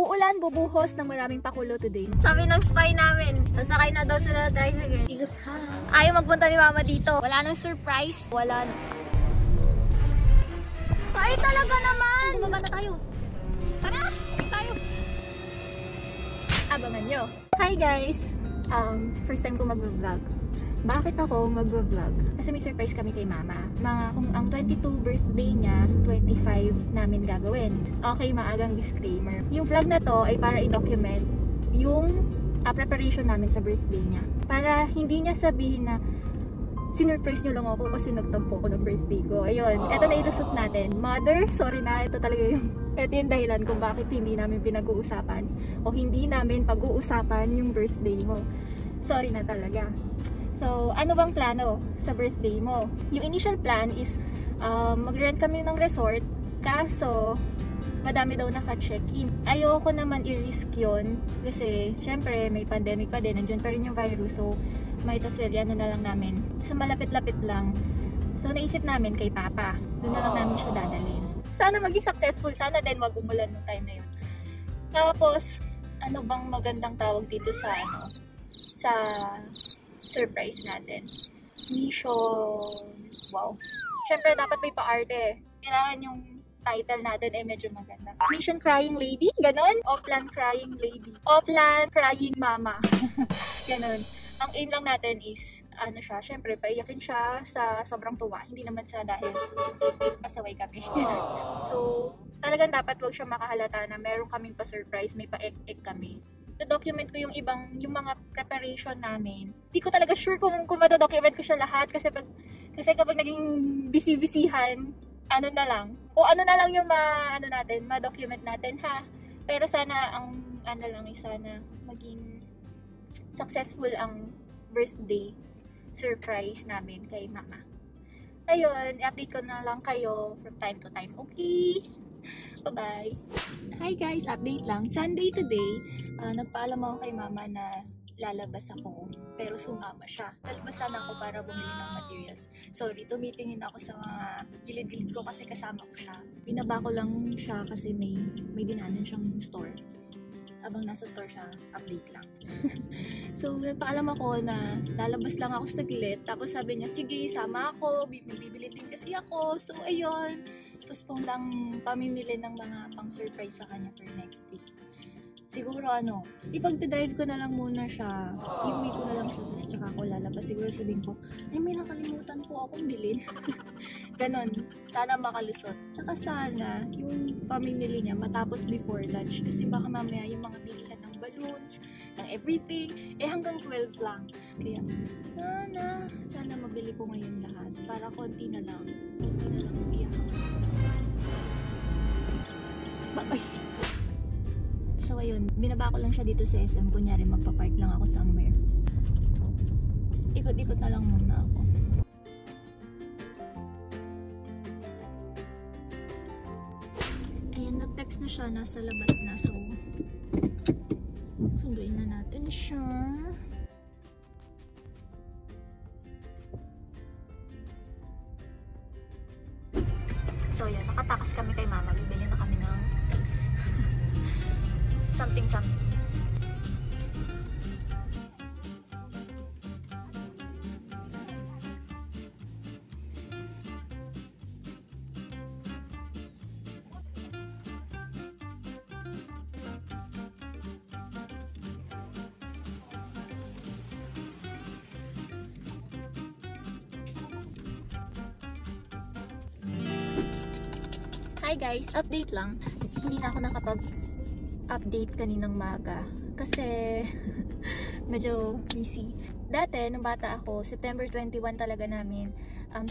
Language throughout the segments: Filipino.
Uulan, bubuhos ng maraming pakulo today. Sabi ng spy namin, nasakay na daw sila na tricycle. Ayaw magpunta ni mama dito. Wala nang surprise. Wala na. Ay, talaga naman! Bumaba na tayo. Tara! Tayo! Abangan nyo. Hi guys! First time ko mag-vlog. Bakit ako mag-vlog? Kasi may surprise kami kay mama. Kung ang 22 birthday niya, 25 namin gagawin. Okay, maagang disclaimer. Yung vlog na to ay para i-document yung preparation namin sa birthday niya. Para hindi niya sabihin na sinurprise niyo lang ako kasi nagtampo ko ng birthday ko. Ayun, eto na ilusot natin. Mother, sorry na, ito talaga ito yung dahilan kung bakit hindi namin pinag-uusapan o hindi namin pag-uusapan yung birthday mo. Sorry na talaga. So, ano bang plano sa birthday mo? Yung initial plan is mag-rent kami ng resort, kaso madami daw naka-check-in. Ayoko naman i-risk yun kasi syempre may pandemic pa din, nandiyan pa rin yung virus, so might as well, ano na lang namin. So, malapit-lapit lang. So, naisip namin kay Papa. Doon na lang namin siya dadalhin. Sana maging successful. Sana din wag umulan ng time na yun. Tapos, ano bang magandang tawag dito sa surprise natin? Mission. Wow. Syempre, dapat may pa-arte. Kailangan yung title natin ay medyo maganda. Mission Crying Lady? Ganon? Oplan Crying Lady. Oplan Crying Mama. Ganon. Ang aim lang natin is, ano siya, syempre, paiyakin siya sa sobrang tuwa. Hindi naman sa dahil pasaway kami. So, talagang dapat wag siya makahalata na meron kaming pa-surprise, may pa-ek-ek kami. To-document ko yung mga preparation namin. Hindi ko talaga sure kung ma-document ko siya lahat kasi kapag naging busy-busyhan, ano na lang yung ma-document natin, ha. Pero sana sana maging successful ang birthday surprise namin kay mama. Ayun, update ko na lang kayo from time to time. Okay? Bye-bye! Hi guys! Update lang. Sunday today, nagpaalam ako kay mama na lalabas ako, pero sumama siya. Lalabas sana ako para bumili ng materials. Sorry, tumitingin ako sa mga gilid-gilid ko kasi kasama ko siya. Binaba ko lang siya kasi may dinanan siyang store. Habang nasa store siya, update lang. So, nagpaalam ako na lalabas lang ako saglit. Tapos sabi niya, sige, sama ako. Bibili din kasi ako. So, ayun. Postpone lang pamimili ng mga pang-surprise sa kanya for next week. Siguro ipag-drive ko na lang muna siya. Iuwi ko na lang siya. Tapos tsaka ako lalabas. Siguro sabihin ko, ay may nakalimutan po akong bilhin. Ganon. Sana makalusot. Tsaka sana, yung pamimili niya matapos before lunch. Kasi baka mamaya yung mga bilihan ng balloons, ng everything, hanggang 12 lang. Kaya, sana mabili ko ngayon lahat. Para konti na lang iyak. Bye-bye! So ayun, binaba ko lang siya dito sa SM. Kunyari magpapark lang ako somewhere. Ikot-ikot na lang muna ako. Ayan, nag-text na siya. Nasa labas na. So, sunduin na natin siya. So yan, nakatakas kami kay mama. Bibili na kami ng something. Hi guys, update lang. Hindi na ako nakapag-update kaninang maga kasi medyo busy. Dati, nung bata ako, September 21 talaga namin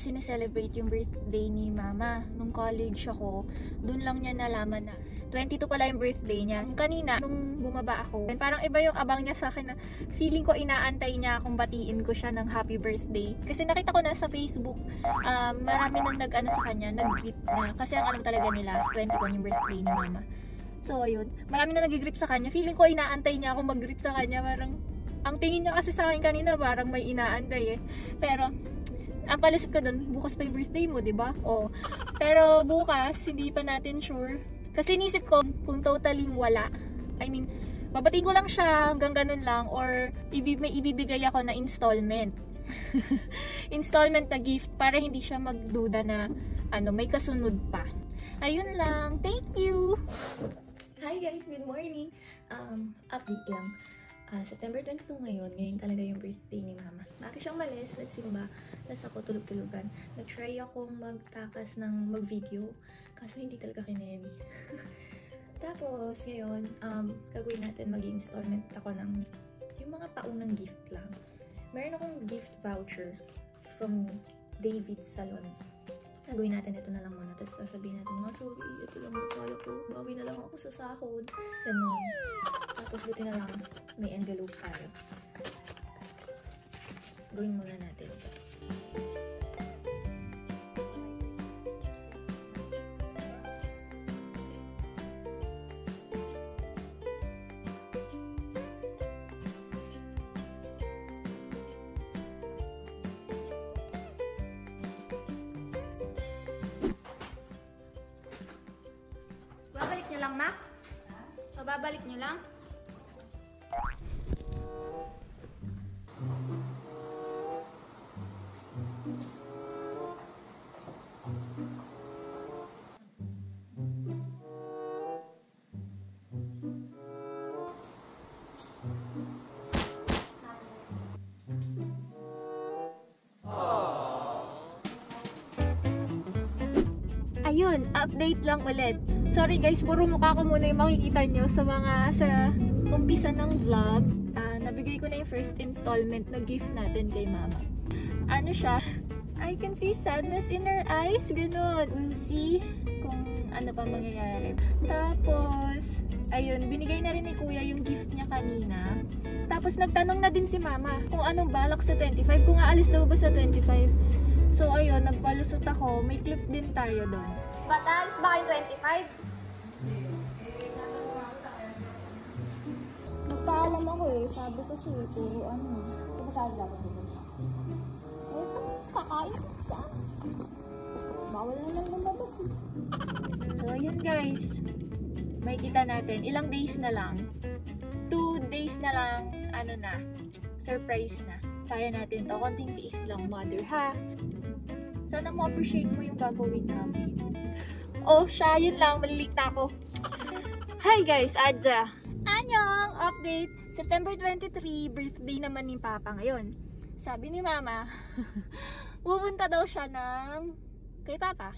sineselebrate yung birthday ni mama. Nung college ako, dun lang niya nalaman na 22 pala yung birthday niya. Kanina, nung bumaba ako, parang iba yung abang niya sa akin na feeling ko inaantay niya akong batiin ko siya ng happy birthday. Kasi nakita ko na sa Facebook, marami nang nag-ano sa kanya, nag-greet na. Kasi ang alam talaga nila, 21 yung birthday ni mama. So, ayun. Marami na nag-greet sa kanya. Feeling ko inaantay niya akong mag-greet sa kanya. Parang, ang tingin niya kasi sa akin kanina, parang may inaantay eh. Pero, ang palisip ko dun, bukas pa yung birthday mo, diba? Oh. Pero bukas, hindi pa natin sure. Kasi inisip ko, kung totally wala, I mean, babatiin ko lang siya hanggang ganun lang or may ibibigay ako na installment. Installment na gift para hindi siya magduda na may kasunod pa. Ayun lang. Thank you! Hi guys! Good morning! Update lang. September 22 ngayon talaga yung birthday ni Mama. Maaga siyang malis, nagsimba, tapos ako tulog-tulugan. Nag-try akong magtakas ng mag-video, kaso hindi talaga kinemi. Tapos, ngayon, gagawin natin mag-installment ako ng yung mga paunang gift lang. Meron akong gift voucher from David Salon. Gagawin natin ito na lang muna. Tapos sasabihin natin, sorry, ito lang yung kaya ko. Bawi na lang ako sa sahod. Ganun. Tapos buti na lang, may envelope tayo. Gawin muna natin ito. Babalik nyo lang, Mak? Babalik nyo lang? Ayun, update lang ulit. Sorry guys, puro mukha ko muna yung makikita nyo sa umpisa ng vlog. Nabigay ko na yung first installment na gift natin kay Mama. Ano siya? I can see sadness in her eyes. Ganun. We'll see kung ano pa mangyayari. Tapos, ayun, binigay na rin ni Kuya yung gift niya kanina. Tapos, nagtanong na din si Mama kung anong balak sa 25. Kung aalis daw ba sa 25. So, ayun, nagpalusot ako. May clip din tayo doon. Batas, ba kayo 25? Nagpaalam ako eh. Sabi kasi, puro kumakain ako doon. Eh, kakain ka. Bawal na lang lumabas eh. So, ayun guys. May kita natin. Ilang days na lang. 2 days na lang, surprise na. Kaya natin to. Konting tiis lang, mother, ha? Sana mo appreciate mo yung gagawin namin. Oh, siya, yun lang. Malilita ako. Hi guys, Adja. Anyong! Update! September 23, birthday naman ni Papa ngayon. Sabi ni Mama, pupunta daw siya kay Papa.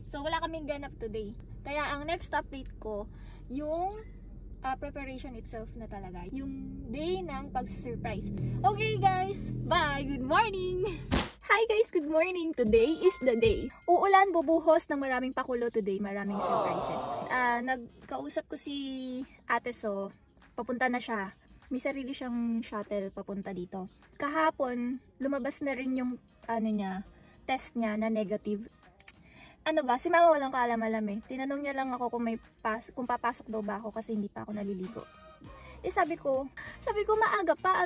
So, wala kaming ganap today. Kaya, ang next update ko, yung preparation itself na talaga. Yung day ng pag-surprise. Okay guys, bye! Good morning! Hi guys, good morning! Today is the day. Uulan, bubuhos ng maraming pakulo today, maraming surprises. Nagkausap ko si Ate So, papunta na siya. May sarili siyang shuttle papunta dito. Kahapon, lumabas na rin yung test niya na negative. Si Mama walang kaalam-alam eh. Tinanong niya lang ako kung papasok daw ba ako kasi hindi pa ako naliligo. Eh sabi ko maaga pa,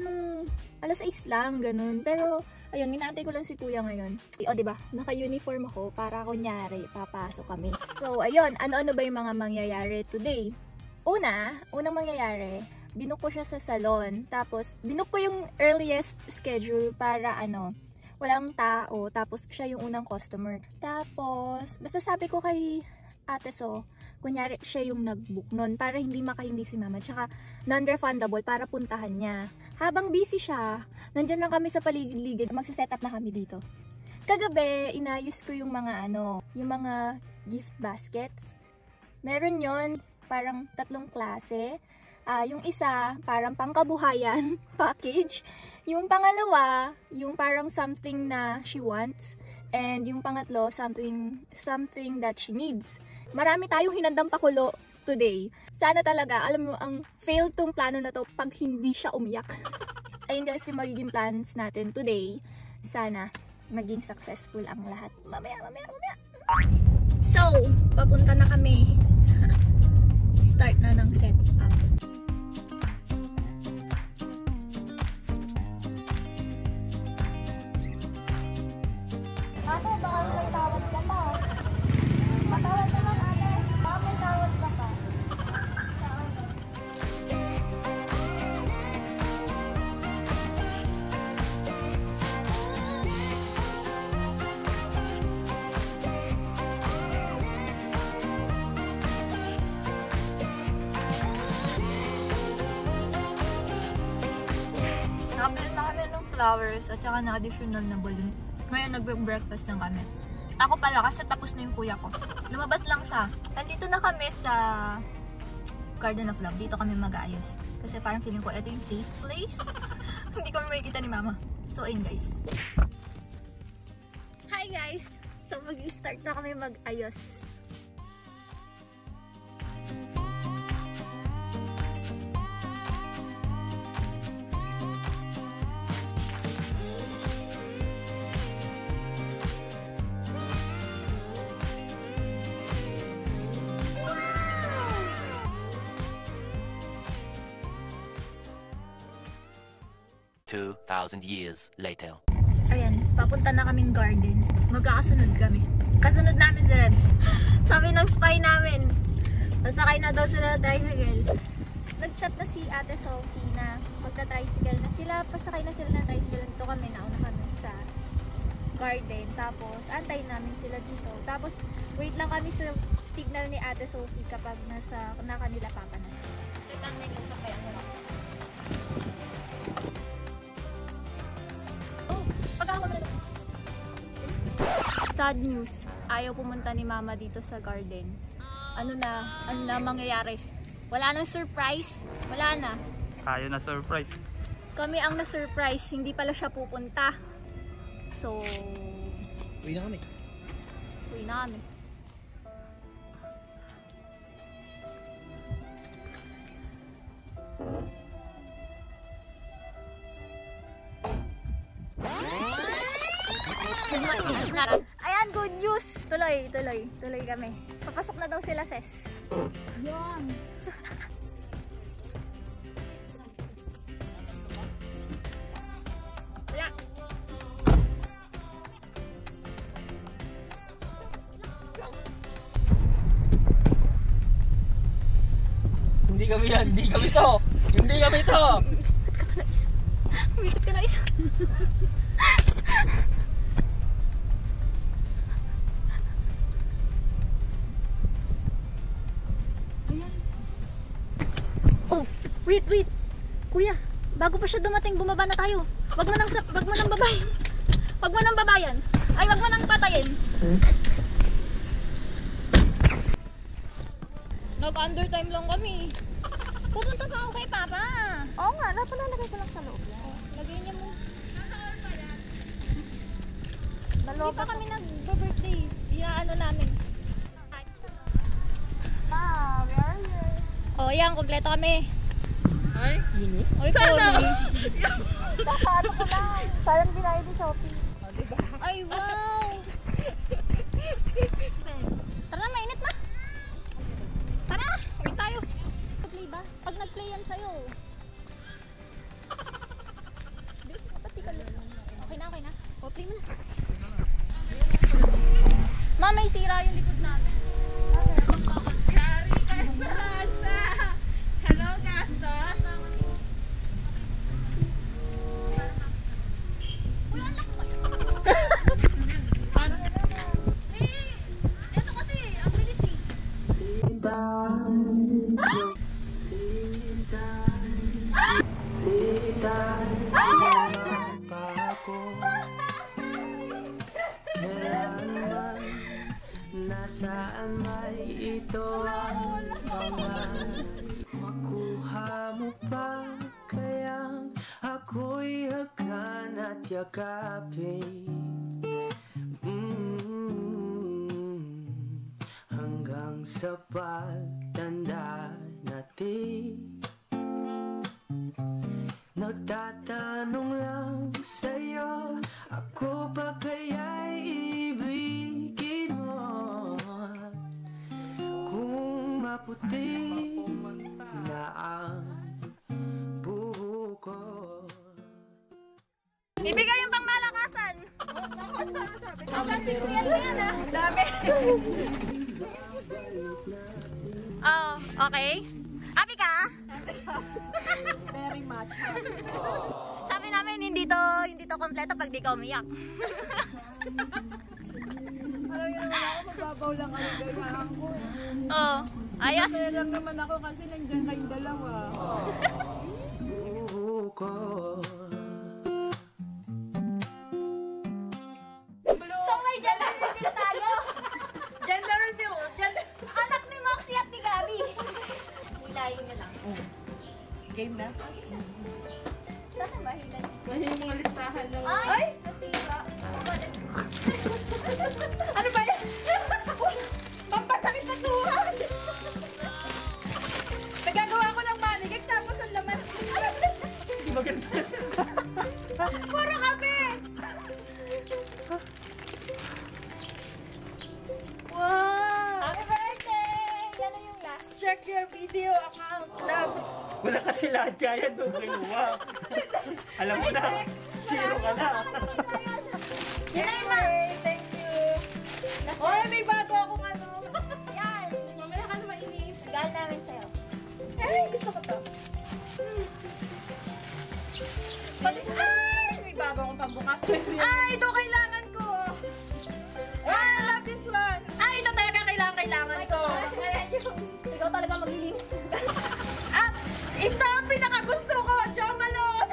alas 6 lang, ganun. Pero, ayun, inaantay ko lang si Kuya ngayon. O, diba? Naka-uniform ako para kunyari, papasok kami. So, ayun, ano-ano ba yung mga mangyayari today? Unang mangyayari, binook ko siya sa salon. Tapos, binook ko yung earliest schedule para walang tao. Tapos, siya yung unang customer. Tapos, basta sabi ko kay Ate So, kunyari, siya yung nag-book nun para hindi makahindi si Mama. Tsaka, non-refundable para puntahan niya. Habang busy siya, nandyan lang kami sa paligid-ligid. Magsiset up na kami dito. Kagabi, inayos ko yung mga yung mga gift baskets. Meron yon parang 3 klase. Yung isa, parang pangkabuhayan package. Yung pangalawa, yung parang something na she wants. And yung pangatlo, something that she needs. Marami tayong hinandang pakulo today. Sana talaga, alam mo, ang fail tong plano na to pag hindi siya umiyak. Ayun guys, yung magiging plans natin today. Sana maging successful ang lahat. Mamaya. So, papunta na kami. Start na ng setup. Ate, baka may tawad ka pa. Patawad naman, ate. Baka may tawad ka pa. flowers at saka na additional na balloon. Ngayon nag-breakfast lang kami. Ako pala kasi tapos na yung kuya ko. Lumabas lang siya. Nandito na kami sa Garden of Love. Dito kami mag-aayos. Kasi parang feeling ko ito yung safe place. Hindi kami makikita ni mama. So ayun guys. Hi guys! So mag-start na kami mag-ayos. Wow! 2,000 years later. Ayan, papunta na kaming garden. Magkakasunod kami. Kasunod namin si Rebs. Sabi ng spy namin, pasakay na daw sila ng tricycle. Nag-chat na si Ate Sophie na magta-tricycle na sila. Pasakay na sila ng tricycle. Dito kami, nauna kami sa garden. Tapos, antay namin sila dito. Tapos, wait lang kami sa signal ni Ate Sophie kapag na kanila papanas. Wait lang, may kasapay. Ano lang. Sad news. Ayaw pumunta ni Mama dito sa garden. Ano na mangyayari? Wala nang surprise. Wala na. Tayo na surprise. Kami ang na-surprise. Hindi pala siya pupunta. So, Uwi na kami. uwi na kami. Ayan, good news! Tuloy kami. Papasok na daw sila, Ses. Yan! Wala! Hindi kami yan, hindi kami to! Hindi kami to! Umikat ka na isa. Oh, wait. Kuya, bago pa siya dumating, bumaba na tayo. Wag mo nang babayin. Wag mo nang babayan. Ay, wag mo nang patayin. Nag-undertime lang kami. Pupunta pa ako kay Papa. Oo nga, napalalagay ko lang sa loob. Lagay niya mo. Hindi pa kami nag-birthday. Inaano namin. Ma, where are you? Oh, yan, kompleto kami. Ay, yun eh. Oy, Pony. Nakaano ko lang. Parang binayad ni Shopee. Ay, wow! Tara na, mainit na. Tara, uwi tayo. Play ba? Pag nag-play yan sa'yo. Pati ka lang. Okay na. O, play mo na. Ma, may sira yung likod namin. Hello, Gastos! Uy, anak ko kayo. Ito kasi, ang bilis eh. Nasaan may ito ang mga makuha mo pa kayang ako'y hagan at yakapin hanggang sa pagtanda natin. Nagtatanong lang sa'yo, ako ba kaya'y ibigin mo? Kung maputi na ang buho ko. Ibigay yung pangmalakasan. Dami. Oh, okay. Happy ka? Very much. Sabi namin hindi to kompleto pag di ka umiyak. Alam niyo naman ako, mababaw lang ang ganyan ko. Oh, ayos. Kaya lang naman ako kasi nandiyan kayong dalawa. Buho ko. Game na? Sana mahilan. Ano yung mga listahan ng... Ay! Nasira. Ano ba yan? Pampasakit na tuhod! Nagagawa ko ng manigag tapos ang laman. Hindi maganda. Puro kape! Wow! Happy birthday! Yan na yung last. Check your video account. Love. Wala kasi lahat kaya doon kinuha. Alam mo na, zero ka na. Yan na yung last. Thank you. Oy, may bago akong ano. Yan. Mamaya ka na mainis. Regalo namin sa'yo. Ay, gusto ko to. Balik. Ay, may bago akong pambukas. Ay, ito kailangan ko. Ay, I love this one. Ay, ito talaga kailangan ko. Ayan yung... Ikaw talaga maglilinis. At ito ang pinakagusto ko, Jo Malone.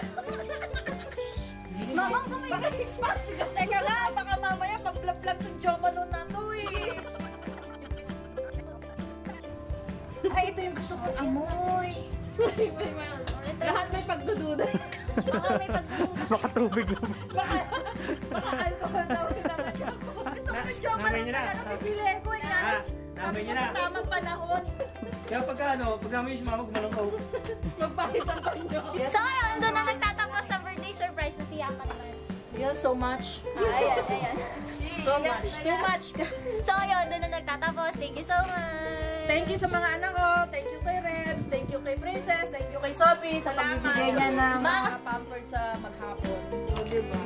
Mama, kamay. Teka nga, baka mamaya pag-vlog-vlog ng Jo Malone na to eh. Ay, ito yung gusto ko. Amoy. Lahat may pagdududa. Baka may pagsusunod. Baka tubig lang. Baka alcohol daw pinakasya ko. Gusto ko ng Jo Namay Malone niyo na. talaga bibili ko eh. Namay niyo Sa na. tamang panahon. Kaya pagka may sumama, gumalangkaw. Magpahit ang kanyo. So, ayun, doon na nagtatapos sa birthday surprise. Nasiyak ka naman. Yeah, so much. Ayan, ayan. So much. Too much. So, ayun, doon na nagtatapos. Thank you so much. Thank you sa mga anak ko. Thank you kay Rebs. Thank you kay Princess. Thank you kay Sophie sa pagbibigay niya ng mga pampered sa maghapon. Diba?